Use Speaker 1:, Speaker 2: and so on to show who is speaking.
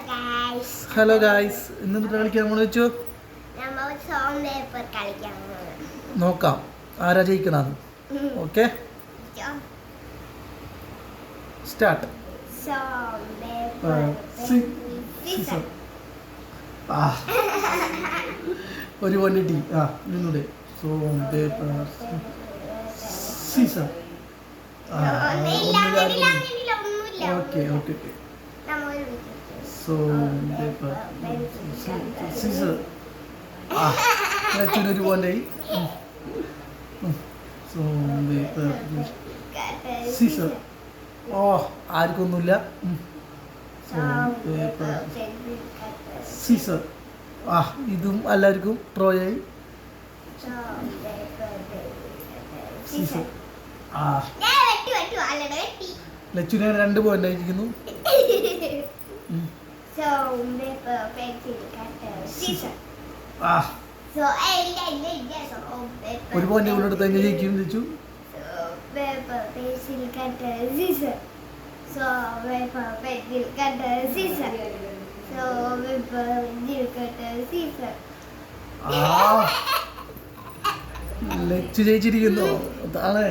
Speaker 1: Hello guys, ഇന്ന് കളിക്കാൻ നമ്മൾ വെച്ചു നോക്കാം ആരാ ജയിക്കണത്. Okay, start. ഒരു വണ്ടി നിന്നൂടെ. Stone paper scissor. Okay okay okay. Stone paper scissor. ഒരു പോലെ. Stone paper scissor. ഓ, ആർക്കൊന്നുമില്ല. Stone paper scissor. ഇതും എല്ലാവർക്കും ട്രോയായി. സീസർ. ലച്ചുനെ 2 പോയിന്റ് ആയിരിക്കുന്നു. ഒരു പോയിന്റ് ഇവിടെ എടുത്ത് എങ്ങനെ ജയിക്കും ലച്ചു? ലച്ചു ജയിച്ചിരിക്കുന്നു. അതാണ്.